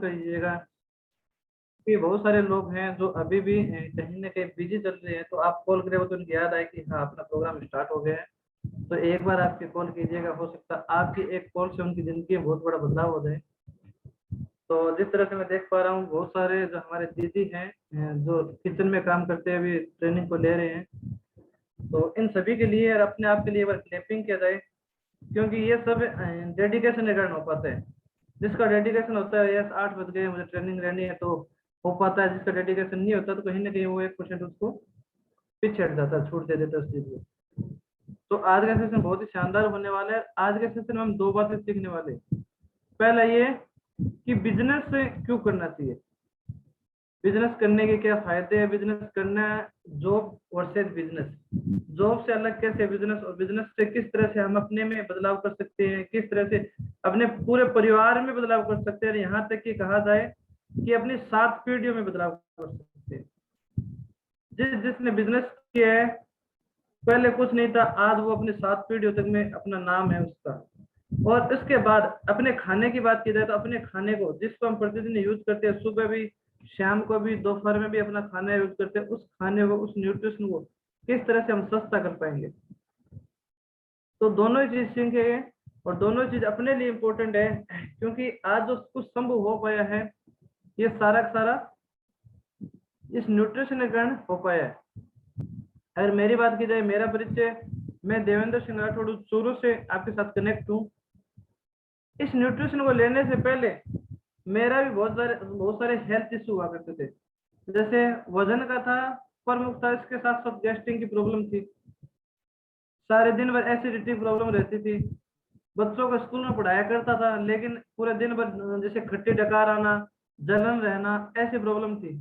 करिएगा कि बहुत सारे लोग हैं जो अभी भी कहीं ना कहीं बिजी चल रहे हैं, तो आप कॉल करें तो उनको याद आए कि हाँ अपना प्रोग्राम स्टार्ट हो गया है। तो एक बार आपकी कॉल कीजिएगा, हो सकता है आपकी एक कॉल से उनकी जिंदगी में बहुत बड़ा बदलाव हो जाए। तो जिस तरह से मैं देख पा रहा हूँ, बहुत सारे जो हमारे दीदी हैं जो किचन में काम करते हुए ट्रेनिंग को ले रहे हैं, तो इन सभी के लिए और अपने आप के लिए एक बार क्लैपिंग किया जाए, क्योंकि ये सब डेडिकेशन के कारण हो पाता है। जिसका डेडिकेशन होता है, यस 8 बज गए मुझे ट्रेनिंग रहनी है, तो हो पाता है। जिसका डेडिकेशन नहीं होता तो कहीं ना कहीं वो 1% उसको पीछे हट जाता है, छूट दे देता है उस चीज को। तो आज का सेशन बहुत ही शानदार होने वाला है। आज के सेशन में हम दो बातें सीखने वाले हैं। पहला ये कि बिजनेस क्यों करना चाहिए, बिजनेस करने के क्या फायदे हैं, बिजनेस करना जॉब वर्सेस बिजनेस, जॉब से अलग कैसे बिजनेस, और बिजनेस से किस तरह से हम अपने में बदलाव कर सकते हैं, किस तरह से अपने पूरे परिवार में बदलाव कर सकते हैं, यहाँ तक कि कहा जाए कि अपनी 7 पीढ़ियों में बदलाव कर सकते हैं। जिसने बिजनेस किया है, पहले कुछ नहीं था, आज वो अपनी 7 पीढ़ियों तक में अपना नाम है उसका। और इसके बाद अपने खाने की बात की जाए तो अपने खाने को, जिसको हम प्रतिदिन यूज करते हैं, सुबह भी, शाम को भी, दोपहर में भी अपना खाना यूज करते हैं, उस खाने को, उस न्यूट्रिशन को किस तरह से हम सस्ता कर पाएंगे। तो दोनों ही चीज सीखेंगे, और दोनों चीज अपने लिए इम्पोर्टेंट है, क्योंकि आज जो कुछ संभव हो पाया है, ये सारा का सारा इस न्यूट्रिशन के कारण हो पाया है। अगर मेरी बात की जाए, मेरा परिचय, मैं देवेंद्र सिंह राठौड़ शुरू से आपके साथ कनेक्ट हूँ। इस न्यूट्रिशन को लेने से पहले मेरा भी बहुत सारे हेल्थ इशू हुआ करते थे। जैसे वजन का था, प्रमुख था, इसके साथ साथ गैस्ट्रिक की प्रॉब्लम थी, सारे दिन भर एसिडिटी प्रॉब्लम रहती थी। बच्चों को स्कूल में पढ़ाया करता था, लेकिन पूरे दिन भर जैसे खट्टी डकार आना, जलन रहना, ऐसी प्रॉब्लम थी।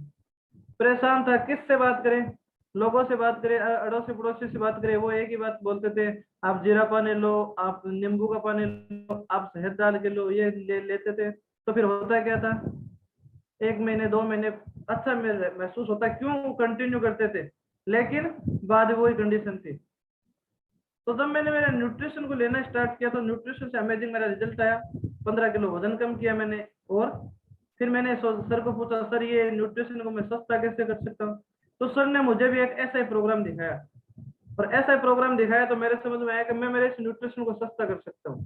परेशान था, किससे बात करें, लोगों से बात करें, अड़ोसी पड़ोसी से बात करें, वो एक ही बात बोलते थे, आप जीरा पानी लो, आप नींबू का पानी लो, आप शहद डाल के लो, ये लेते थे। तो फिर होता क्या था, 1 महीने 2 महीने अच्छा महसूस होता, क्यों कंटिन्यू करते थे, लेकिन बाद वही कंडीशन थी। तो जब मैंने मेरा न्यूट्रिशन को लेना स्टार्ट किया, तो न्यूट्रिशन से अमेजिंग मेरा रिजल्ट आया। 15 किलो वजन कम किया मैंने। और फिर मैंने सर को पूछा, सर ये न्यूट्रिशन को मैं सस्ता कैसे कर सकता हूँ। तो सर ने मुझे भी एक ऐसा ही प्रोग्राम दिखाया, और ऐसा ही प्रोग्राम दिखाया तो मेरे समझ में आया कि मैं मेरे इस न्यूट्रिशन को सस्ता कर सकता हूँ।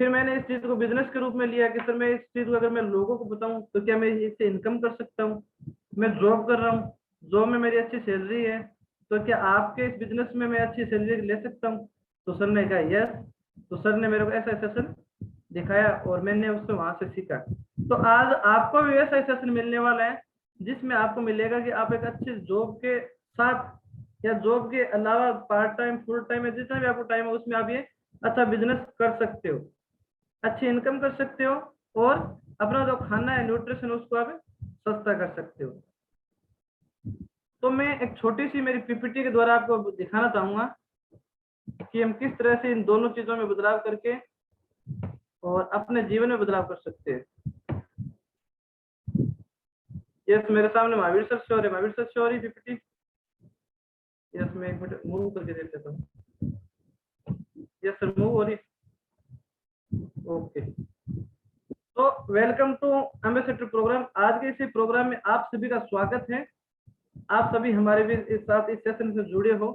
फिर मैंने इस चीज को बिजनेस के रूप में लिया कि सर मैं इस चीज को अगर मैं लोगों को बताऊं तो क्या मैं इससे इनकम कर सकता हूँ। मैं जॉब कर रहा हूँ, जॉब में मेरी अच्छी सैलरी है, तो क्या आपके इस बिजनेस में मैं अच्छी सैलरी ले सकता हूँ। तो सर ने कहा यस। तो सर ने मेरे को ऐसा सेशन दिखाया, और मैंने उससे वहां से सीखा। तो आज आपको भी ऐसा सेशन मिलने वाला है, जिसमें आपको मिलेगा कि आप एक अच्छी जॉब के साथ, या जॉब के अलावा पार्ट टाइम, फुल टाइम, या जितना भी आपको टाइम है उसमें आप ये अच्छा बिजनेस कर सकते हो, अच्छी इनकम कर सकते हो, और अपना जो खाना है न्यूट्रिशन उसको आप सस्ता कर सकते हो। तो मैं एक छोटी सी मेरी पीपीटी के द्वारा आपको दिखाना चाहूंगा कि हम किस तरह से इन दोनों चीजों में बदलाव करके और अपने जीवन में बदलाव कर सकते हैं। यस, मेरे सामने महावीर सर शो है, महावीर सर शो रही पीपीटी। यस, मैं एक मिनट मूव करके देख लेता हूँ। यस सर, मूव हो रही। ओके, तो वेलकम टू एम्बेसडर प्रोग्राम। आज के इसी प्रोग्राम में आप सभी का स्वागत है। आप सभी हमारे भी इस साथ इस सेशन से जुड़े हो।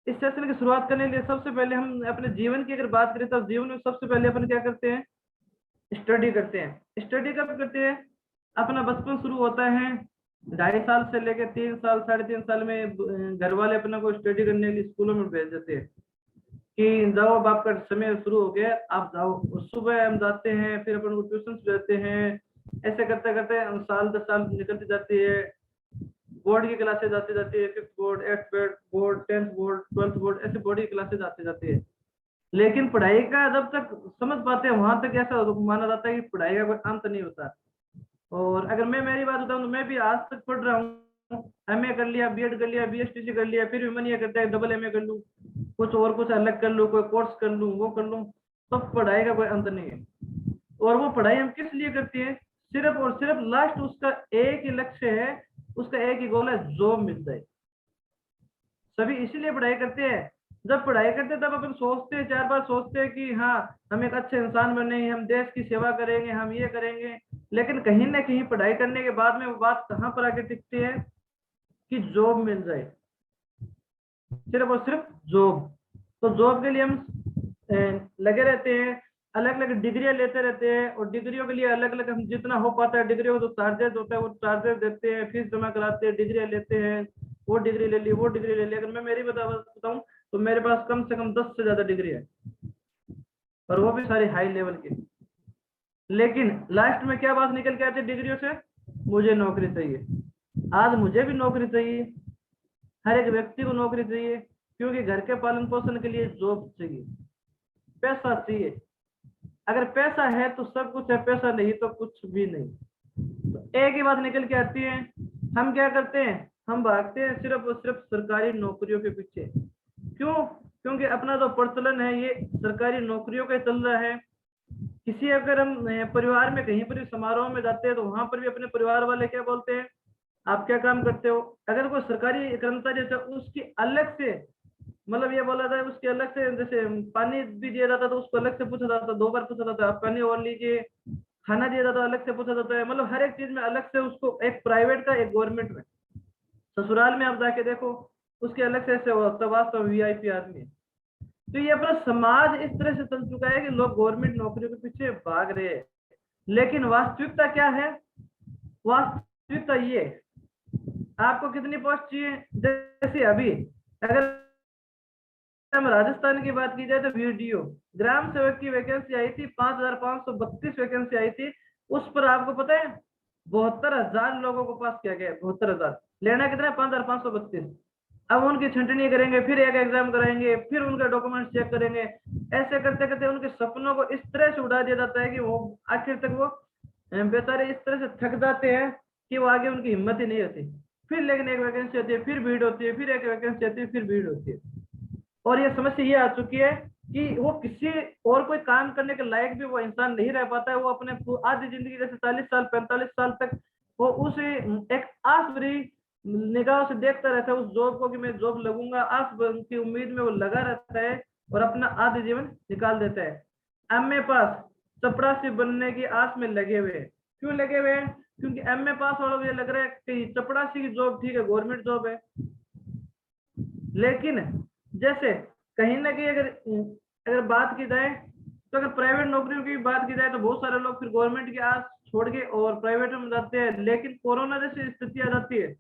इस सेशन की शुरुआत करने के लिए सबसे पहले हम अपने जीवन की अगर बात करें, तो जीवन में सबसे पहले अपन क्या करते हैं, स्टडी करते हैं। स्टडी कब करते हैं, अपना बचपन शुरू होता है 2.5 साल से लेकर 3 साल, 3.5 साल में घर वाले अपने को स्टडी करने के लिए स्कूलों में भेज देते हैं कि जाओ अब आपका समय शुरू हो गया, आप जाओ। सुबह हम जाते हैं, फिर अपन को ट्यूशन जाते हैं, ऐसे करते करते हम साल 10 साल निकलती जाती है। बोर्ड की क्लासेज आती जाती है, 5th board, 8th board, 10th board, 12th board, ऐसे बोर्ड की क्लासेज आती जाती है। लेकिन पढ़ाई का जब तक समझ पाते हैं वहां तक ऐसा माना जाता है कि पढ़ाई का कोई अंत नहीं होता। और अगर मैं मेरी बात बताऊं तो मैं भी आज तक पढ़ रहा हूँ। एमए कर लिया, बीएड कर लिया, बीएसटीसी कर लिया, फिर भी मन ये करता है डबल एमए कर लूँ, कुछ और कुछ अलग कर लूँ, कोई कोर्स कर लूँ, वो कर लूँ। तो पढ़ाई का कोई अंत नहीं है। और वो पढ़ाई हम किस लिए करते हैं, सिर्फ और सिर्फ लास्ट उसका एक ही लक्ष्य है, उसका एक ही गोल है, जॉब मिल जाए। सभी इसीलिए पढ़ाई करते हैं जब पढ़ाई करते तब अपन सोचते हैं, 4 बार सोचते हैं कि हाँ हम एक अच्छे इंसान बनेंगे, हम देश की सेवा करेंगे, हम ये करेंगे। लेकिन कहीं ना कहीं पढ़ाई करने के बाद में वो बात कहाँ पर आके टिकती है कि जॉब मिल जाए, सिर्फ और सिर्फ जॉब। तो जॉब के लिए हम लगे रहते हैं, अलग अलग डिग्रियां लेते रहते हैं, और डिग्रियों के लिए अलग अलग हम जितना हो पाता है डिग्रियों को जो चार्जेस होता है वो चार्जेस देते हैं, फीस जमा कराते हैं, डिग्रियां लेते हैं। वो डिग्री ले ली, वो डिग्री ले ली। अगर मैं मेरी बताऊं तो मेरे पास कम से कम 10 से ज्यादा डिग्री है, और वो भी सारी हाई लेवल की। लेकिन लास्ट में क्या बात निकल के आती है डिग्रियों से? मुझे नौकरी चाहिए। आज मुझे भी नौकरी चाहिए, हर एक व्यक्ति को नौकरी चाहिए, क्योंकि घर के पालन पोषण के लिए जॉब चाहिए, पैसा चाहिए। अगर पैसा है तो सब कुछ है, पैसा नहीं तो कुछ भी नहीं। तो एक ही बात निकल के आती है, हम क्या करते हैं? हम भागते हैं सिर्फ और सिर्फ सरकारी नौकरियों के पीछे। क्यों? क्योंकि अपना जो प्रचलन है ये सरकारी नौकरियों का चल रहा है। किसी अगर हम परिवार में कहीं पर भी समारोह में जाते हैं तो वहां पर भी अपने परिवार वाले क्या बोलते हैं, आप क्या काम करते हो? अगर कोई सरकारी कर्मचारी है उसकी अलग से, मतलब ये बोला जाए उसके अलग से, जैसे पानी भी दिया जाता तो उसको अलग से पूछा जाता, 2 बार पूछा जाता, आप पानी और लीजिए। खाना दिया जाता अलग से पूछा जाता है, मतलब हर एक चीज में अलग से उसको, एक प्राइवेट का एक गवर्नमेंट में। ससुराल में आप जाके देखो, उसके अलग से ऐसे होता, वास्तव वीआईपी आदमी है। तो ये अपना समाज इस तरह से चल चुका है कि लोग गवर्नमेंट नौकरियों के पीछे भाग रहे हैं। लेकिन वास्तविकता क्या है? वास्तविकता ये, आपको कितनी पोस्ट चाहिए? जैसे अभी अगर हम राजस्थान की बात की जाए तो वीडियो ग्राम सेवक की वैकेंसी आई थी, 5,532 वैकेंसी आई थी। उस पर आपको पता है 72,000 लोगों को पास किया गया। 72,000 लेना कितना है? 5,532। अब उनकी छंटनी करेंगे, फिर एक एग्जाम कराएंगे, फिर उनका डॉक्यूमेंट चेक करेंगे। ऐसे करते करते उनके सपनों को इस तरह से उड़ा दिया जाता है कि वो आखिर तक वो बेचारे इस तरह से थक जाते हैं कि वो आगे उनकी हिम्मत ही नहीं होती। फिर लेकिन एक वैकेंसी होती है, फिर भीड़ होती है, फिर एक वैकेंसी होती है, फिर भीड़ होती है। और ये समस्या ये आ चुकी है कि वो किसी और कोई काम करने के लायक भी वो इंसान नहीं रह पाता है। वो अपने आधी जिंदगी, जैसे 40 साल 45 साल तक वो उस एक आस भरी निगाहों से देखता रहता है उस जॉब को कि मैं जॉब लगूंगा, आस की उम्मीद में वो लगा रहता है, और अपना आधी जीवन निकाल देता है। एमए पास चपरासी बनने की आस में लगे हुए हैं। क्यों लगे हुए हैं? क्योंकि एमए पास वालों को ये लग रहा है कि चपरासी की जॉब ठीक है, गवर्नमेंट जॉब है। लेकिन जैसे कहीं ना कहीं अगर अगर बात की जाए, तो अगर प्राइवेट नौकरियों की बात की जाए तो बहुत सारे लोग फिर गवर्नमेंट की आस छोड़ के और प्राइवेट में जाते हैं। लेकिन कोरोना जैसी स्थिति आ जाती है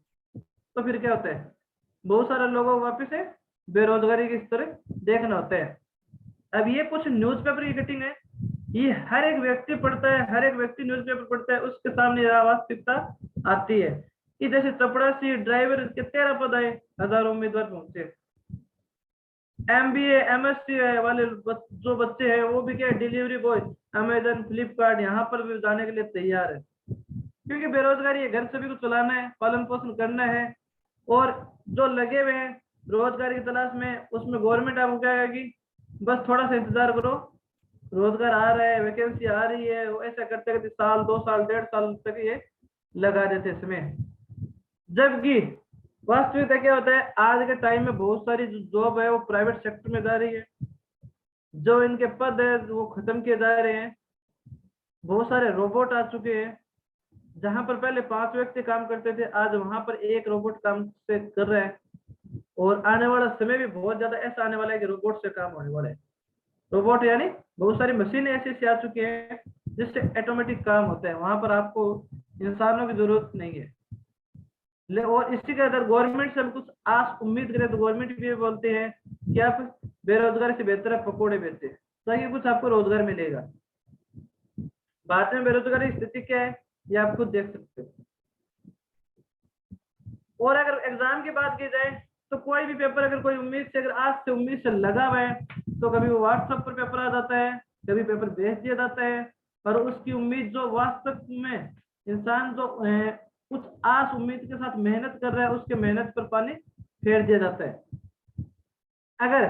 तो फिर क्या होता है? बहुत सारे लोगों को वापस से बेरोजगारी की तरफ देखना होता है। अब ये कुछ न्यूज़पेपर की कटिंग है, ये हर एक व्यक्ति पढ़ता है, हर एक व्यक्ति न्यूज़पेपर पढ़ता है, उसके सामने वास्तविकता आती है कि जैसे चपड़ासी ड्राइवर के 13 पद आए, हजारों उम्मीदवार पहुंचे। एमबीए एमएससी वाले जो बच्चे हैं वो भी क्या, डिलीवरी बॉय अमेजन फ्लिपकार्ट यहाँ पर भी जाने के लिए तैयार है। क्योंकि बेरोजगारी है, घर सभी को चलाना है, पालन पोषण करना है। और जो लगे हुए हैं रोजगार की तलाश में, उसमें गवर्नमेंट आपको क्या कहेगी? बस थोड़ा सा इंतजार करो, रोजगार आ रहा है, वैकेंसी आ रही है। वो ऐसा करते करते साल 2 साल 1.5 साल तक ये लगा देते समय। जबकि वास्तविकता क्या होता है? आज के टाइम में बहुत सारी जो जॉब है वो प्राइवेट सेक्टर में जा रही है, जो इनके पद है वो खत्म किए जा रहे हैं। बहुत सारे रोबोट आ चुके हैं, जहां पर पहले 5 व्यक्ति काम करते थे, आज वहां पर एक रोबोट काम से कर रहा है। और आने वाला समय भी बहुत ज्यादा ऐसा आने वाला है कि रोबोट से काम होने वाला है। रोबोट यानी बहुत सारी मशीनें ऐसी ऐसी आ चुकी हैं जिससे ऑटोमेटिक काम होता है, वहां पर आपको इंसानों की जरूरत नहीं है। और इसी के अगर गवर्नमेंट से हम कुछ आस उम्मीद करें तो गवर्नमेंट भी बोलते हैं कि आप बेरोजगारी से बेहतर है पकौड़े बेचते, ताकि कुछ आपको रोजगार मिलेगा। बाद में बेरोजगारी की स्थिति क्या है ये आप खुद देख सकते हो। और अगर एग्जाम की बात की जाए तो कोई भी पेपर अगर कोई उम्मीद से, अगर आज से उम्मीद से लगा हुआ है, तो कभी वो व्हाट्सएप पर पेपर आ जाता है, कभी पेपर भेज दिया जाता है, और उसकी उम्मीद जो वास्तव में इंसान जो कुछ आस उम्मीद के साथ मेहनत कर रहा है, उसके मेहनत पर पानी फेर दिया जाता है। अगर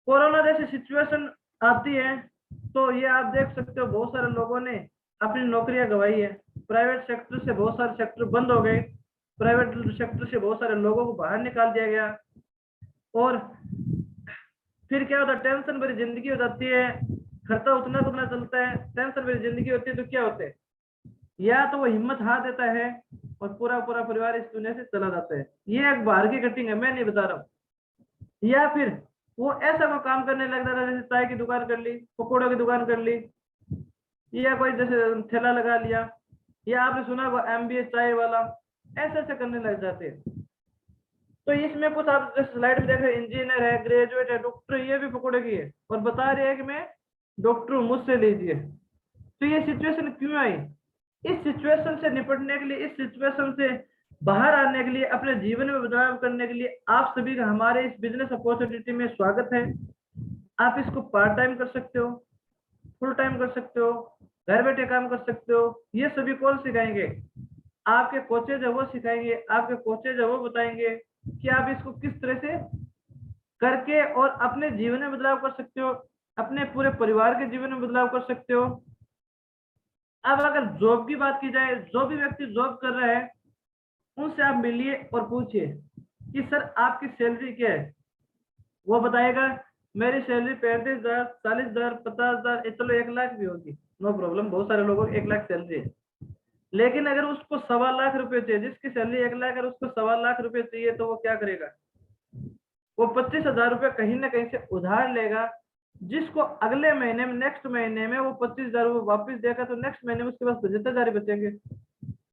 कोरोना जैसी सिचुएशन आती है तो ये आप देख सकते हो बहुत सारे लोगों ने अपनी नौकरियां गंवाई है। प्राइवेट सेक्टर से बहुत सारे सेक्टर बंद हो गए, प्राइवेट सेक्टर से बहुत सारे लोगों को बाहर निकाल दिया गया। और फिर क्या होता है, टेंशन भरी जिंदगी हो जाती है, खर्चा उतना उतना चलता है, टेंशन भरी जिंदगी होती है, तो क्या होते हैं, या तो वो हिम्मत हार देता है और पूरा पूरा परिवार इस दुनिया से चला जाता है। ये एक बाहर की कटिंग है, मैं नहीं बता रहा हूँ। या फिर वो ऐसा वो काम करने लग जाता है, जैसे चाय की दुकान कर ली, पकौड़ों की दुकान कर ली, या कोई जैसे ठेला लगा लिया, या आपने सुना वो MBA चाय वाला, ऐसे ऐसे करने लग जाते हैं। तो इसमें कुछ आप जैसे स्लाइड में देख रहे हैं, इंजीनियर है, ग्रेजुएट है, डॉक्टर, ये भी पकौड़े की है और बता रहे हैं कि मैं डॉक्टर हूँ, मुझसे लीजिए। तो ये सिचुएशन क्यों आई? इस सिचुएशन से निपटने के लिए, इस सिचुएशन से बाहर आने के लिए, अपने जीवन में बदलाव करने के लिए आप सभी का हमारे इस बिजनेस अपॉर्चुनिटी में स्वागत है। आप इसको पार्ट टाइम कर सकते हो, फुल टाइम कर सकते हो, घर बैठे काम कर सकते हो। ये सभी कौन सिखाएंगे? आपके कोचेज है वो सिखाएंगे, आपके कोचेज है वो बताएंगे कि आप इसको किस तरह से करके और अपने जीवन में बदलाव कर सकते हो, अपने पूरे परिवार के जीवन में बदलाव कर सकते हो। अब अगर जॉब की बात की जाए, जो भी व्यक्ति जॉब कर रहा है उनसे आप मिलिए और पूछिए कि सर आपकी सैलरी क्या है। वो बताएगा मेरी सैलरी 35,000, 40,000, 50,000, चलो 1 लाख भी होगी, नो प्रॉब्लम, बहुत सारे लोगों को 1 लाख सैलरी है। लेकिन अगर उसको 1.25 लाख रुपए चाहिए, जिसकी सैलरी 1 लाख, अगर उसको 1.25 लाख रुपए चाहिए, तो वो क्या करेगा? वो 25,000 रुपये कहीं ना कहीं से उधार लेगा, जिसको अगले महीने में, नेक्स्ट महीने में वो 25,000 वो वापस देगा, तो नेक्स्ट महीने में उसके पास 75,000 बचेंगे।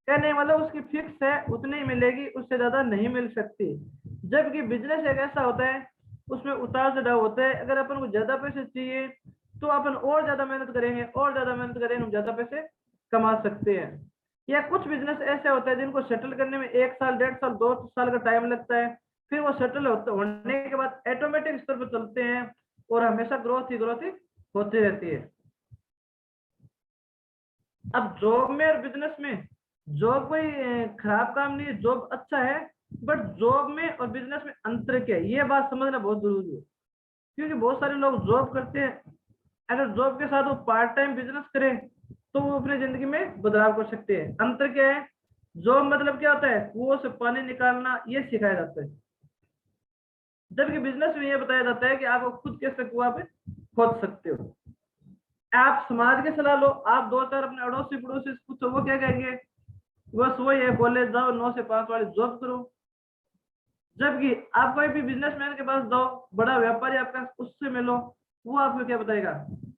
कहने मतलब उसकी फिक्स है, उतनी मिलेगी, उससे ज्यादा नहीं मिल सकती। जबकि बिजनेस एक ऐसा होता है, उसमें उतार चढ़ाव होता है। अगर अपन को ज्यादा पैसे चाहिए तो अपन और ज्यादा मेहनत करेंगे, और ज्यादा मेहनत करेंगे, हम ज्यादा पैसे कमा सकते हैं। या कुछ बिजनेस ऐसे होते हैं जिनको सेटल करने में 1 साल, 1.5 साल, 2 साल का टाइम लगता है, फिर वो सेटल होने के बाद ऑटोमेटिक स्तर पर चलते हैं और हमेशा ग्रोथ ही होती रहती है। अब जॉब में और बिजनेस में, जॉब कोई खराब काम नहीं है, जॉब अच्छा है, बट जॉब में और बिजनेस में अंतर क्या है, ये बात समझना बहुत जरूरी है। क्योंकि बहुत सारे लोग जॉब करते हैं, अगर जॉब के साथ वो पार्ट टाइम बिजनेस करें तो वो अपनी जिंदगी में बदलाव कर सकते हैं। अंतर क्या है? जॉब मतलब क्या होता है, कुओं से पानी निकालना, ये सिखाया जाता है, जबकि बिजनेस में ये बताया जाता है कि आप खुद कैसे कुआं पे खोद सकते हो। आप समाज की सलाह लो, आप 2-4 अपने अड़ोसी पड़ोसी से पूछो, वो क्या कहेंगे? बस वही है, कॉलेज जाओ, 9 से 5 वाली जॉब करो। जबकि आप कोई भी बिजनेसमैन के पास जाओ, बड़ा व्यापारी आपका, उससे मिलो, वो आपको क्या बताएगा?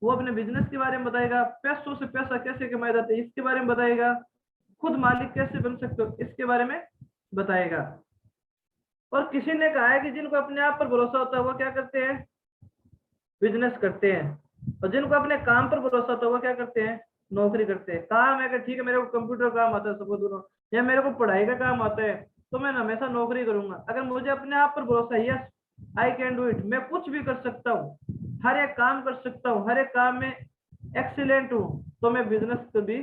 वो अपने बिजनेस के बारे में बताएगा, पैसों से पैसा कैसे कमाया जाता है इसके बारे में बताएगा, खुद मालिक कैसे बन सकते हो इसके बारे में बताएगा। और किसी ने कहा है कि जिनको अपने आप पर भरोसा होता है वो क्या करते हैं? बिजनेस करते हैं। और जिनको अपने काम पर भरोसा होता है वो क्या करते हैं? नौकरी करते हैं। काम है कि ठीक है मेरे को कंप्यूटर काम आता है, सपोज करो, या मेरे को पढ़ाई का काम आता है, तो मैं हमेशा नौकरी करूंगा। अगर मुझे अपने आप पर भरोसा है, yes I can do it, मैं कुछ भी कर सकता हूँ, हर एक काम कर सकता हूँ, हर एक काम में एक्सीलेंट हूँ, तो मैं बिजनेस भी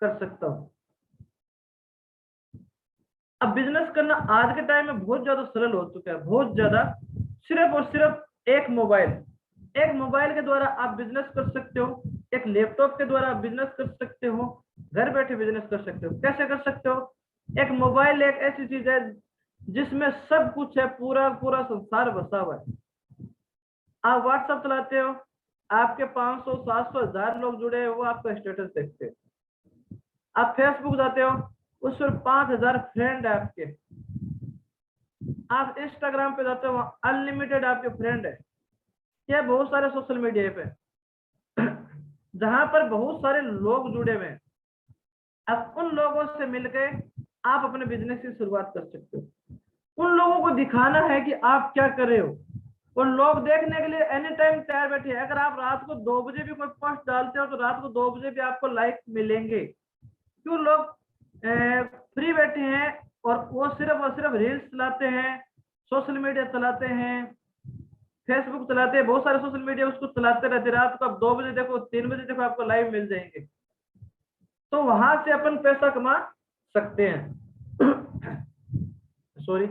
कर सकता हूँ। अब बिजनेस करना आज के टाइम में बहुत ज्यादा सरल हो चुका है, बहुत ज्यादा। सिर्फ और सिर्फ एक मोबाइल के द्वारा आप बिजनेस कर सकते हो, एक लैपटॉप के द्वारा आप बिजनेस कर सकते हो, घर बैठे बिजनेस कर सकते हो। कैसे कर सकते हो? एक मोबाइल एक ऐसी चीज है जिसमें सब कुछ है, पूरा पूरा संसार बसा हुआ है। आप व्हाट्सएप चलाते हो, आपके 500, 700, 1000 लोग जुड़े हैं, वो आपका स्टेटस देखते हैं। आप फेसबुक जाते हो, उस पर 5,000 फ्रेंड है आपके। आप इंस्टाग्राम पे जाते हो, अनलिमिटेड आपके फ्रेंड है। ये बहुत सारे सोशल मीडिया पे जहां पर बहुत सारे लोग जुड़े हुए हैं। अब उन लोगों से मिलकर आप अपने बिजनेस की शुरुआत कर सकते हो। उन लोगों को दिखाना है कि आप क्या कर रहे हो, और लोग देखने के लिए एनी टाइम तैयार बैठे हैं। अगर आप रात को 2 बजे भी कोई पोस्ट डालते हो तो रात को 2 बजे भी आपको लाइक मिलेंगे। क्यों? लोग फ्री बैठे हैं और वो सिर्फ और सिर्फ रील्स चलाते हैं, सोशल मीडिया चलाते हैं, फेसबुक चलाते हैं, बहुत सारे सोशल मीडिया उसको चलाते रहते। रात को आप 2 बजे देखो, 3 बजे देखो, आपको लाइव मिल जाएंगे। तो वहां से अपन पैसा कमा सकते हैं। सॉरी।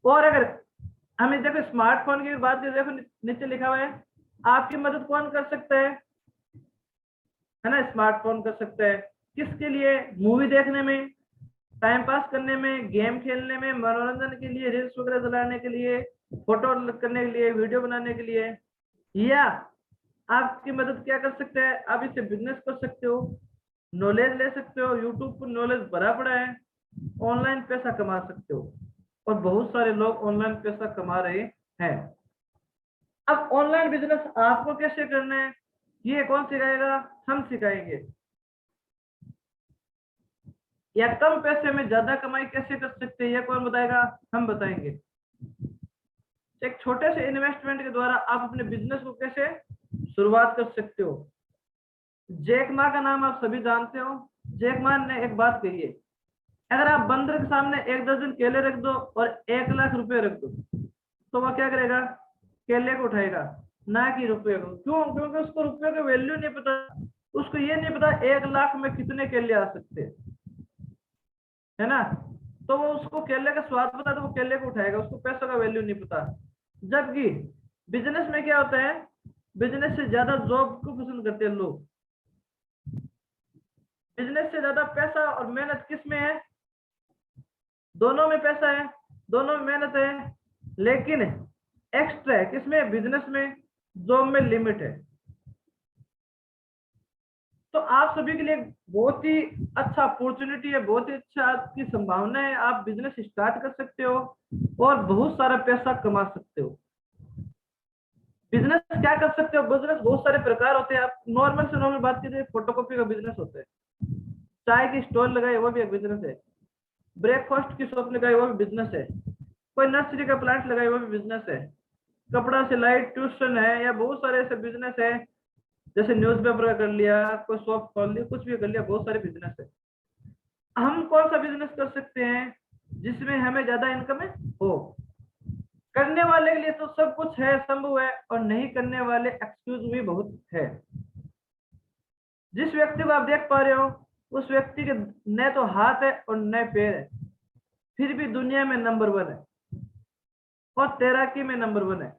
और अगर हम इस देखो स्मार्टफोन की बात करें, देखो नीचे लिखा हुआ है आपकी मदद कौन कर सकता है ना? स्मार्टफोन कर सकता है किसके लिए? मूवी देखने में, टाइम पास करने में, गेम खेलने में, मनोरंजन के लिए, रील्स वगैरह चलाने के लिए, फोटो करने के लिए, वीडियो बनाने के लिए। या आपकी मदद क्या कर सकते हैं, आप इससे बिजनेस कर सकते हो, नॉलेज ले सकते हो, यूट्यूब पर नॉलेज भरा पड़ा है, ऑनलाइन पैसा कमा सकते हो, और बहुत सारे लोग ऑनलाइन पैसा कमा रहे हैं। अब ऑनलाइन बिजनेस आपको कैसे करना है, ये कौन सिखाएगा, हम सिखाएंगे। या कम पैसे में ज्यादा कमाई कैसे कर सकते हैं, ये कौन बताएगा, हम बताएंगे। एक छोटे से इन्वेस्टमेंट के द्वारा आप अपने बिजनेस को कैसे शुरुआत कर सकते हो। जैक मा का नाम आप सभी जानते हो। जैक मा ने एक बात कही है, अगर आप बंदर के सामने 1 दर्जन केले रख दो और 1 लाख रुपए रख दो, तो वह क्या करेगा, केले को उठाएगा, ना कि रुपये को। क्यों, क्योंकि उसको रुपये का वैल्यू नहीं पता, उसको ये नहीं पता 1 लाख में कितने केले आ सकते हैं, है ना। तो वो उसको केले का स्वाद पता, तो वो केले को उठाएगा, उसको पैसों का वैल्यू नहीं पता। जबकि बिजनेस में क्या होता है, बिजनेस से ज्यादा जॉब को पसंद करते हैं लोग। बिजनेस से ज्यादा पैसा और मेहनत किस में है, दोनों में पैसा है, दोनों में मेहनत है, लेकिन एक्स्ट्रा है किसमें, बिजनेस में, जॉब में लिमिट है। तो आप सभी के लिए बहुत ही अच्छा अपॉर्चुनिटी है, बहुत ही अच्छा आपकी संभावना है, आप बिजनेस स्टार्ट कर सकते हो और बहुत सारा पैसा कमा सकते हो। बिजनेस क्या कर सकते हो, बिजनेस बहुत सारे प्रकार होते हैं। आप नॉर्मल से नॉर्मल बात कीजिए, फोटोकॉपी का बिजनेस होता है, चाय की स्टॉल लगाए वो भी एक बिजनेस है, ब्रेकफास्ट की शॉप लगाई वो भी बिजनेस है, कोई नर्सरी का प्लांट लगाए वो भी बिजनेस है, कपड़ा सिलाई ट्यूशन है, या बहुत सारे ऐसे बिजनेस है, जैसे न्यूज़पेपर का कर लिया, कोई शॉप खोल ली, कुछ भी कर लिया, बहुत सारे बिजनेस है। हम कौन सा बिजनेस कर सकते हैं जिसमें हमें ज्यादा इनकम हो। करने वाले के लिए तो सब कुछ है, संभव है, और नहीं करने वाले एक्सक्यूज भी बहुत है। जिस व्यक्ति को आप देख पा रहे हो, उस व्यक्ति के न तो हाथ है और न पैर है, फिर भी दुनिया में नंबर 1 है और तैराकी में नंबर 1 है।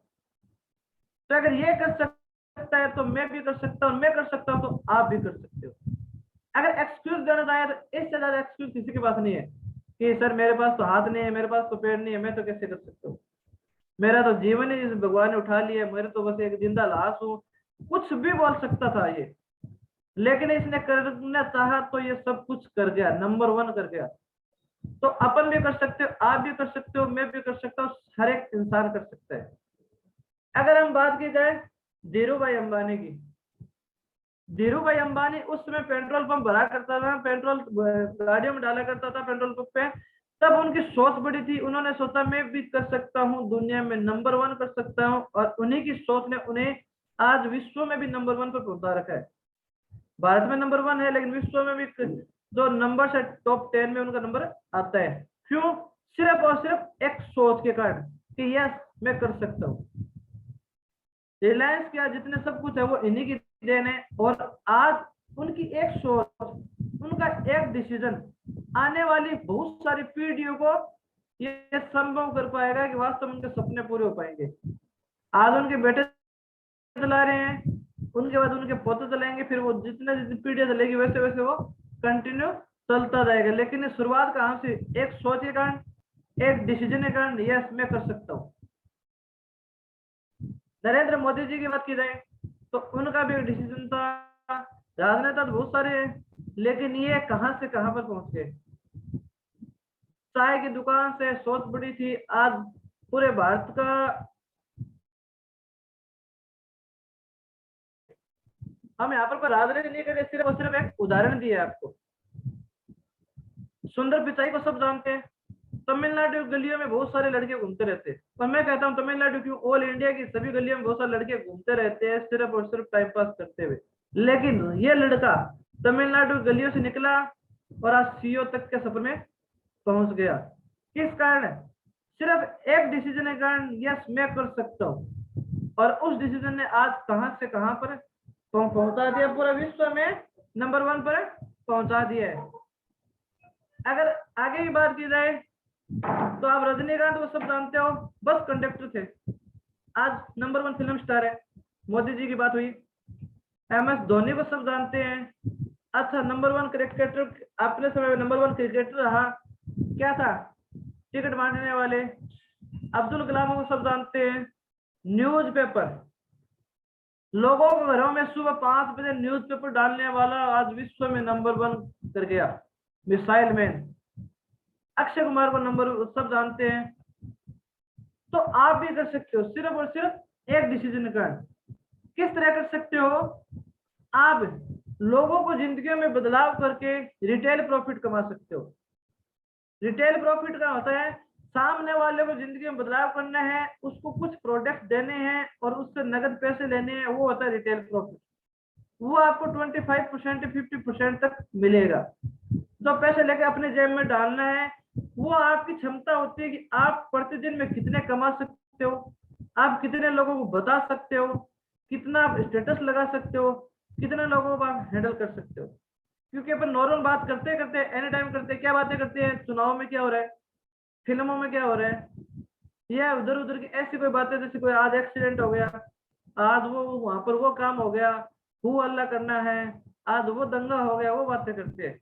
तो अगर ये कर सकता है तो मैं भी कर सकता हूँ, मैं कर सकता हूँ तो आप भी कर सकते हो। अगर एक्सक्यूज देना चाहे तो इससे ज्यादा एक्सक्यूज किसी के पास नहीं है कि सर मेरे पास तो हाथ नहीं है, मेरे पास तो पैर नहीं है, मैं तो कैसे कर सकता हूँ, मेरा तो जीवन ही जिस भगवान ने उठा लिया, मेरे तो बस एक जिंदा लाश हूँ। कुछ भी बोल सकता था ये, लेकिन इसने करना चाहा तो ये सब कुछ कर गया, नंबर 1 कर गया। तो अपन भी कर सकते हो, आप भी कर सकते हो, मैं भी कर सकता हूँ, हर एक इंसान कर सकता है। अगर हम बात की जाए धीरू भाई अंबानी की, धीरू भाई अंबानी उस समय पेट्रोल पंप भरा करता था, पेट्रोल गाड़ियों में डाला करता था पेट्रोल पंप पे, तब उनकी सोच बड़ी थी, उन्होंने सोचा मैं भी कर सकता हूँ, दुनिया में नंबर 1 कर सकता हूँ, और उन्हीं की सोच ने उन्हें आज विश्व में भी नंबर 1 पर पहुंचा रखा है। भारत में नंबर 1 है, लेकिन विश्व में भी जो नंबर है टॉप 10 में उनका नंबर आता है। क्यों, सिर्फ और सिर्फ एक सोच के कारण कि यस मैं कर सकता हूँ। रिलायंस क्या जितने सब कुछ है वो इन्हीं की देन है, और आज उनकी एक सोच, उनका एक डिसीजन आने वाली बहुत सारी पीढ़ियों को ये संभव कर पाएगा कि वास्तव में उनके सपने पूरे हो पाएंगे। आज उनके बेटे चला रहे हैं, उनके बाद उनके पोते चलाएंगे, फिर वो जितने जितनी पीढ़ियां चलेगी वैसे वैसे वो कंटिन्यू चलता जाएगा। लेकिन शुरुआत कहाँ से, एक सोच के कारण, एक डिसीजन के कारण, यस मैं कर सकता हूँ। नरेंद्र मोदी जी की बात की जाए तो उनका भी एक डिसीजन था, राजनेता तो बहुत सारे हैं, लेकिन ये कहां से कहां पर पहुंच गए। चाय की दुकान से सोच बड़ी थी, आज पूरे भारत का, हम यहाँ पर राजनीति नहीं करके सिर्फ और सिर्फ एक उदाहरण दिया आपको। सुंदर पिचाई को सब जानते हैं, तमिलनाडु गलियों में बहुत सारे लड़के घूमते रहते हैं, और मैं कहता हूँ तमिलनाडु क्यों, ऑल इंडिया की सभी गलियों में बहुत सारे लड़के घूमते रहते हैं सिर्फ और सिर्फ टाइम पास करते हुए। लेकिन ये लड़का तमिलनाडु गलियों से निकला और आज सीईओ तक के सफर में पहुंच गया। किस कारण, सिर्फ एक डिसीजन के कारण, यस मैं कर सकता हूँ, और उस डिसीजन ने आज कहां से कहां पर पहुंचा दिया, पूरा विश्व में नंबर 1 पर पहुंचा दिया है। अगर आगे की बात की जाए तो आप रजनीकांत को सब जानते हो, बस कंडक्टर थे, आज नंबर 1 फिल्म स्टार है। मोदी जी की बात हुई, MS धोनी को सब जानते हैं, अच्छा नंबर 1 क्रिकेटर, अपने समय में नंबर 1 क्रिकेटर रहा, क्या था, टिकट बांटने वाले। अब्दुल कलाम को सब जानते हैं, न्यूज़पेपर, लोगों के घरों में सुबह 5 बजे न्यूज़पेपर डालने वाला आज विश्व में नंबर 1 कर गया, मिसाइल मैन अक्षय कुमार को नंबर सब जानते हैं। तो आप भी कर सकते हो, सिर्फ और सिर्फ एक डिसीजन का। किस तरह कर सकते हो? आप लोगों को जिंदगी में बदलाव करके रिटेल प्रॉफिट कमा सकते हो। रिटेल प्रॉफिट का होता है सामने वाले को जिंदगी में बदलाव करना है, उसको कुछ प्रोडक्ट देने हैं और उससे नगद पैसे लेने हैं, वो होता है रिटेल प्रॉफिट। वो आपको 25% 50% तक मिलेगा। जो पैसे लेके अपने जेब में डालना है, वो आपकी क्षमता होती है कि आप प्रतिदिन में कितने कमा सकते हो, आप कितने लोगों को बता सकते हो, कितना आप स्टेटस लगा सकते हो, कितने लोगों को आप हैंडल कर सकते हो। क्योंकि अपन नॉर्मल बात करते करते एनी टाइम करते क्या बातें करते हैं, चुनाव में क्या हो रहा है, फिल्मों में क्या हो रहा है, या उधर उधर की ऐसी कोई बातें, जैसे कोई आज एक्सीडेंट हो गया, आज वो वहां पर वो काम हो गया, हु अल्लाह करना है, आज वो दंगा हो गया, वो बातें करते हैं।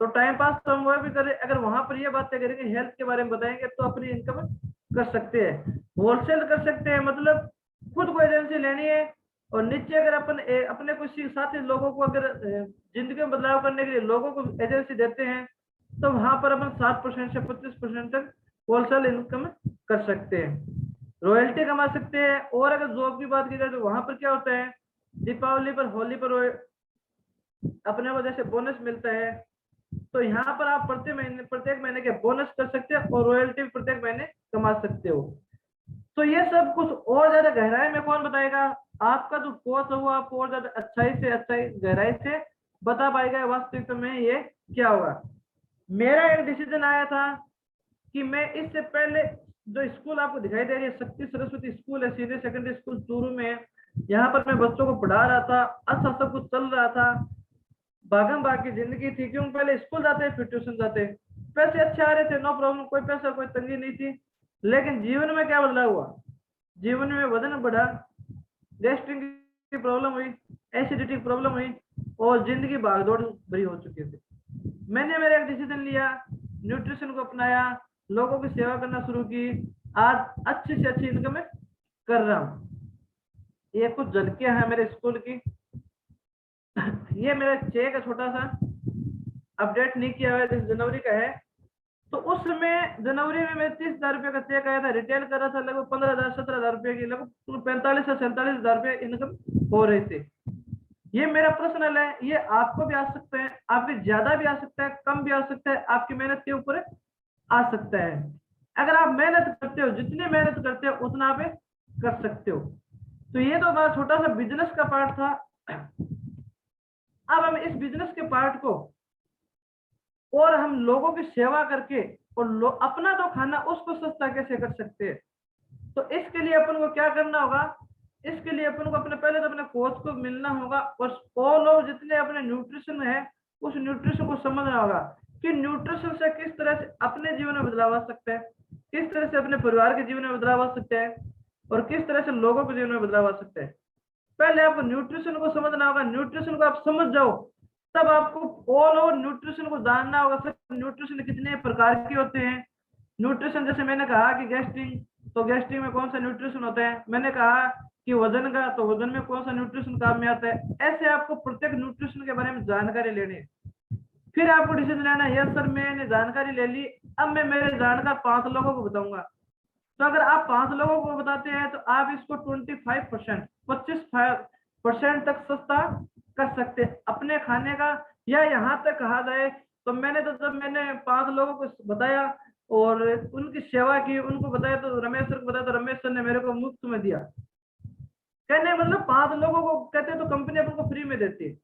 तो टाइम पास तो हम वो भी करें, अगर वहां पर ये बातें करेंगे, हेल्थ के बारे में बताएंगे, तो अपनी इनकम कर सकते हैं, होलसेल कर सकते हैं। मतलब खुद को एजेंसी लेनी है और नीचे अगर अपन अपने कुछ साथी लोगों को अगर जिंदगी में बदलाव करने के लिए लोगों को एजेंसी देते हैं, तो वहां पर अपन 7% से 25% तक होलसेल इनकम कर सकते हैं, रॉयल्टी कमा सकते हैं। और अगर जॉब की बात की जाए तो वहां पर क्या होता है, दीपावली पर, होली पर अपने को जैसे बोनस मिलता है, तो यहाँ पर आप प्रत्येक महीने के बोनस कर सकते हैं और रॉयल्टी प्रत्येक महीने कमा सकते हो। तो ये सब कुछ और ज्यादा गहराई में कौन बताएगा? आपका जो कोच है वो आपको और ज्यादा अच्छाई गहराई से बता पाएगा वास्तविकता में ये क्या होगा। मेरा एक डिसीजन आया था कि मैं इससे पहले, जो स्कूल आपको दिखाई दे रही है शक्ति सरस्वती स्कूल है, सीनियर सेकेंडरी स्कूल चूरू में है, यहाँ पर मैं बच्चों को पढ़ा रहा था, अच्छा सब कुछ चल रहा था, भागम भाग की जिंदगी थी, क्यों पहले स्कूल जाते फिर ट्यूशन जाते, पैसे अच्छे आ रहे थे, नो प्रॉब्लम, कोई पैसा कोई तंगी नहीं थी। लेकिन जीवन में क्या बदलाव हुआ? जीवन में वजन बढ़ा, गैस्ट्रिक की प्रॉब्लम हुई, एसिडिटी की प्रॉब्लम हुई और जिंदगी भागदौड़ भरी हो चुकी थी। मैंने मेरा एक डिसीजन लिया, न्यूट्रिशन को अपनाया, लोगों की सेवा करना शुरू की, आज अच्छी से अच्छी इनकम कर रहा हूँ। ये कुछ झलकियां हैं मेरे स्कूल की। ये मेरा चेक है छोटा सा, अपडेट नहीं किया हुआ है, जैसे जनवरी का है। तो उसमें जनवरी में मेरे 30,000 रुपये का चेक आया था, रिटेल कर रहा था, लगभग 15,000 17,000 रुपये की, लगभग 45 से 47,000 रुपये इनकम हो रही थी। ये मेरा पर्सनल है, ये आपको भी आ सकता है, आपके ज्यादा भी आ सकता है, कम भी आ सकता है, आपकी मेहनत के ऊपर आ सकता है। अगर आप मेहनत करते हो, जितनी मेहनत करते हो उतना आप कर सकते हो। तो ये तो हमारा छोटा सा बिजनेस का पार्ट था। अब हम इस बिजनेस के पार्ट को और हम लोगों की सेवा करके और अपना तो खाना उसको सस्ता कैसे कर सकते हैं। तो इसके लिए अपन को क्या करना होगा? इसके लिए अपन को अपने पहले तो अपने कोच को मिलना होगा और ऑल ओवर जितने अपने न्यूट्रिशन है उस न्यूट्रिशन को समझना होगा कि न्यूट्रिशन से किस तरह से अपने जीवन में बदलाव आ सकता है, किस तरह से अपने परिवार के जीवन में बदलाव आ सकता है और किस तरह से लोगों के जीवन में बदलाव आ सकता है। पहले आपको न्यूट्रिशन को समझना होगा, न्यूट्रिशन को आप समझ जाओ तब आपको ऑल ओवर न्यूट्रिशन को जानना होगा। सर न्यूट्रिशन कितने प्रकार के होते हैं? न्यूट्रिशन जैसे मैंने कहा कि गैस्ट्रिक, तो गैस्ट्रिक में कौन सा न्यूट्रिशन होता है, मैंने कहा कि वजन का, तो वजन में कौन सा न्यूट्रिशन काम में आता है। ऐसे आपको प्रत्येक न्यूट्रिशन के बारे में जानकारी लेनी है, फिर आपको डिसीजन लेना है। यस सर मैंने जानकारी ले ली, अब मैं मेरे जानकार 5 लोगों को बताऊंगा। तो अगर आप 5 लोगों को बताते हैं तो आप इसको 25% तक सस्ता कर सकते हैं अपने खाने का। या यहाँ तक कहा जाए तो मैंने तो जब मैंने 5 लोगों को बताया और उनकी सेवा की, उनको बताया, तो रमेश सर को बताया तो रमेश सर ने मेरे को मुफ्त में दिया। कहने मतलब 5 लोगों को कहते तो कंपनी अपन को फ्री में देती है।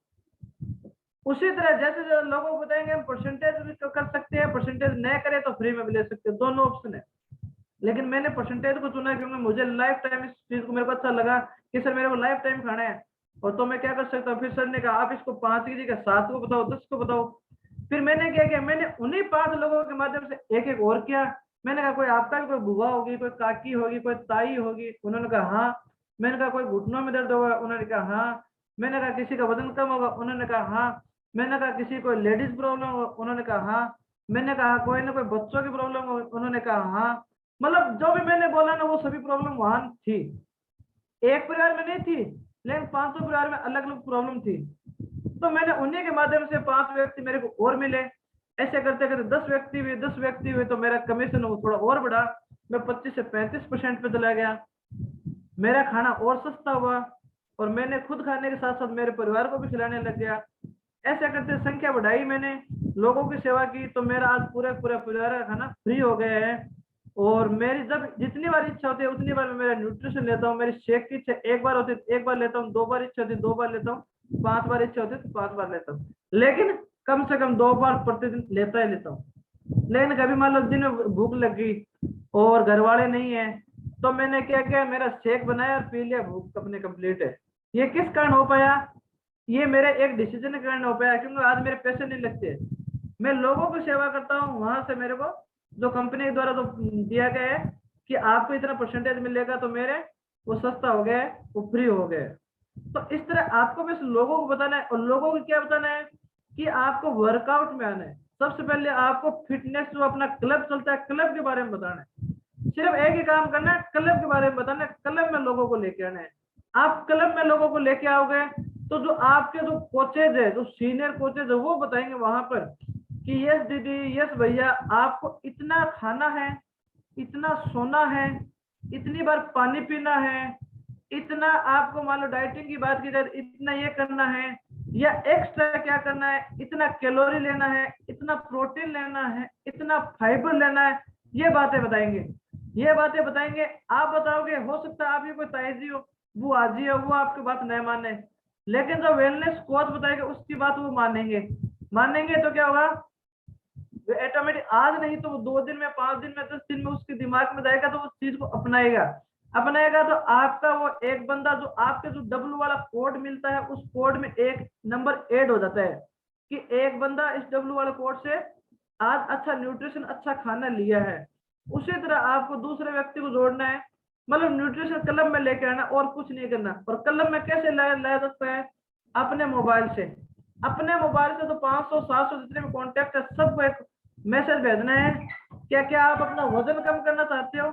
उसी तरह जैसे लोगों को बताएंगे हम परसेंटेज भी कर सकते हैं, परसेंटेज न करें तो फ्री में भी ले सकते हैं, दोनों ऑप्शन है। लेकिन मैंने परसेंटेज को चुना क्योंकि मुझे लाइफ टाइम इस चीज को मेरे को अच्छा लगा कि सर मेरे को लाइफ टाइम खाना है और तो मैं क्या कर सकता हूँ। फिर सर ने कहा आप इसको 5 की जगह 7 को बताओ, 10 को बताओ। फिर मैंने क्या किया, मैंने उन्हीं 5 लोगों के माध्यम से एक एक और किया। मैंने कहा कोई आपका भी कोई बुआ होगी, कोई काकी होगी, कोई ताई होगी, उन्होंने कहा हाँ। मैंने कहा कोई घुटनों में दर्द होगा, उन्होंने कहा हाँ। मैंने कहा किसी का वजन कम होगा, उन्होंने कहा हाँ। मैंने कहा किसी को लेडीज प्रॉब्लम होगा, उन्होंने कहा हाँ। मैंने कहा कोई ना कोई बच्चों की प्रॉब्लम हो, उन्होंने कहा हाँ। मतलब जो भी मैंने बोला ना वो सभी प्रॉब्लम वहां थी, एक परिवार में नहीं थी। लेकिन 500 परिवार में अलग अलग प्रॉब्लम थी। तो मैंने उन्हीं के माध्यम से 5 व्यक्ति मेरे को और मिले, ऐसे करते करते 10 व्यक्ति हुए तो मेरा कमीशन वो थोड़ा और बढ़ा, मैं 25 से 35% पे चला गया, मेरा खाना और सस्ता हुआ और मैंने खुद खाने के साथ साथ मेरे परिवार को भी खिलाने लग गया। ऐसे करते संख्या बढ़ाई, मैंने लोगों की सेवा की, तो मेरा आज पूरा पूरा परिवार का खाना फ्री हो गया है। और मेरी जब जितनी बार इच्छा होती है उतनी बार मैं मेरा न्यूट्रिशन लेता हूँ। मेरी शेक की इच्छा एक बार होती है एक बार लेता हूँ, 2 बार इच्छा होती है 2 बार लेता हूँ, 5 बार इच्छा होती है तो 5 बार लेता हूँ, लेकिन कम से कम 2 बार प्रतिदिन लेता ही लेता हूँ। लेकिन कभी मान लो दिन में भूख लग गई और घर वाले नहीं है तो मैंने क्या किया, मेरा शेक बनाया और पी लिया, भूख अपने कंप्लीट है। ये किस कारण हो पाया? ये मेरे एक डिसीजन के कारण हो पाया, क्योंकि आज मेरे पैसे नहीं लगते, मैं लोगों की सेवा करता हूँ। वहां से मेरे को जो कंपनी के द्वारा तो दिया गया है कि आपको इतना परसेंटेज मिलेगा, तो मेरे वो सस्ता हो गया है, वो फ्री हो गया है। तो इस तरह आपको बस लोगों को बताना है। और लोगों को क्या बताना है कि आपको वर्कआउट में आना है। सबसे पहले आपको फिटनेस जो अपना क्लब चलता है, क्लब के बारे में बताना है। सिर्फ एक ही काम करना है, क्लब के बारे में बताना है, क्लब में लोगों को लेके आना है। आप क्लब में लोगों को लेके आओगे तो जो आपके जो कोचेज है, जो सीनियर कोचेज है, वो बताएंगे वहां पर कि यस दीदी, यस भैया, आपको इतना खाना है, इतना सोना है, इतनी बार पानी पीना है, इतना आपको मान लो डाइटिंग की बात की जाए इतना ये करना है, या एक्स्ट्रा क्या करना है, इतना कैलोरी लेना है, इतना प्रोटीन लेना है, इतना फाइबर लेना है, ये बातें बताएंगे। ये बातें बताएंगे, आप बताओगे, हो सकता है आप ही कोई ताइजी हो, वो आजी हो, वो आपकी बात नहीं माने, लेकिन जो वेलनेस कोच बताएगा उसकी बात वो मानेंगे। मानेंगे तो क्या होगा, ऑटोमेटिक आज नहीं तो वो 2 दिन में, 5 दिन में, 10 दिन में उसके दिमाग में जाएगा, तो उस चीज को अपनाएगा। अपनाएगा तो आपका वो एक बंदा जो आपके जो डब्ल्यू वाला कोड मिलता है, उस कोड में एक नंबर ऐड हो जाता है कि एक बंदा इस डब्ल्यू वाले कोड से आज अच्छा न्यूट्रिशन, अच्छा खाना लिया है। उसी तरह आपको दूसरे व्यक्ति को जोड़ना है, मतलब न्यूट्रिशन क्लब में लेके आना, और कुछ नहीं करना। और क्लब में कैसे लाया सकता है? अपने मोबाइल से। अपने मोबाइल से तो 500 700 जितने भी कॉन्टेक्ट है सबको एक मैसेज भेजना है। क्या क्या आप अपना वजन कम करना चाहते हो?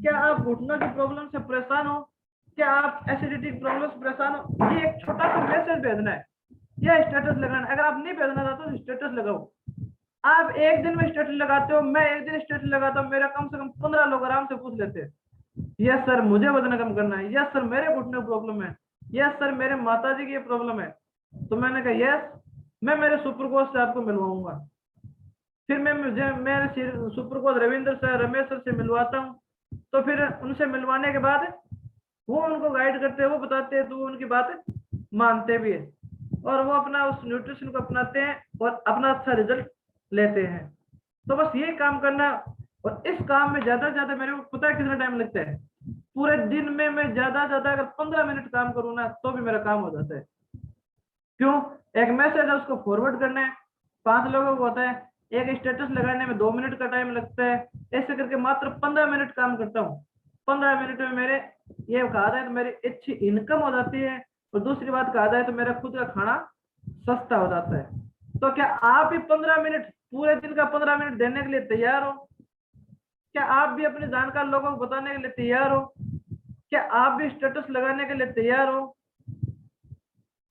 क्या आप घुटनों की प्रॉब्लम से परेशान हो? क्या आप एसिडिटी की प्रॉब्लम से परेशान हो? ये एक छोटा सा मैसेज भेजना है या स्टेटस लगाना। अगर आप नहीं भेजना चाहते तो स्टेटस लगाओ। आप एक दिन में स्टेटस लगाते हो, मैं एक दिन स्टेटस लगाता हूँ, मेरा कम से कम 15 लोग आराम से पूछ लेते हैं, यस सर मुझे वजन कम करना है, यस सर मेरे घुटने में प्रॉब्लम है, यस सर मेरे माता जी की ये प्रॉब्लम है। तो मैंने कहा यस, मैं मेरे सुपर कोच से आपको मिलवाऊंगा। फिर मैं मुझे मेरे super coach Ravindra sir, Ramesh sir से मिलवाता हूँ। तो फिर उनसे मिलवाने के बाद वो उनको गाइड करते हैं, वो बताते हैं, तो वो उनकी बात मानते भी है और वो अपना उस न्यूट्रिशन को अपनाते हैं और अपना अच्छा रिजल्ट लेते हैं। तो बस ये काम करना। और इस काम में ज्यादा से ज्यादा मेरे को पता है कितना टाइम लगता है? पूरे दिन में मैं ज्यादा से ज्यादा अगर 15 मिनट काम करूँ ना तो भी मेरा काम हो जाता है। क्यों? एक मैसेज है उसको फॉरवर्ड करना है, 5 लोगों को होता है, एक स्टेटस लगाने में 2 मिनट का टाइम लगता है। ऐसे करके मात्र 15 मिनट काम करता हूँ। 15 मिनट में मेरे ये कहा जाए तो मेरी अच्छी इनकम हो जाती है। और दूसरी बात कहा जाए तो मेरा खुद का खाना सस्ता हो जाता है। तो क्या आप भी 15 मिनट, पूरे दिन का 15 मिनट देने के लिए तैयार हो? क्या आप भी अपने जानकार लोगों को बताने के लिए तैयार हो? क्या आप भी स्टेटस लगाने के लिए तैयार हो?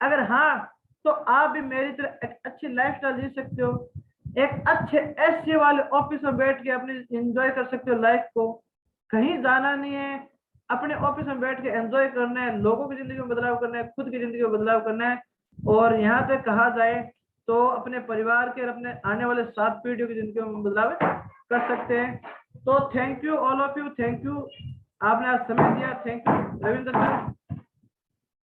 अगर हाँ, तो आप भी मेरी तरह एक अच्छी लाइफस्टाइल जी सकते हो। एक अच्छे एसी वाले ऑफिस में बैठ के अपनी एंजॉय कर सकते हो लाइफ को। कहीं जाना नहीं है, अपने ऑफिस में बैठ के एंजॉय करना है, लोगों की जिंदगी में बदलाव करना है, खुद की जिंदगी में बदलाव करना है। और यहाँ पे कहा जाए तो अपने परिवार के और अपने आने वाले 7 पीढ़ियों की जिंदगी में बदलाव कर सकते हैं। तो thank you all of you, thank you, आपने आज समय दिया, थैंक यू रविंद्र सर।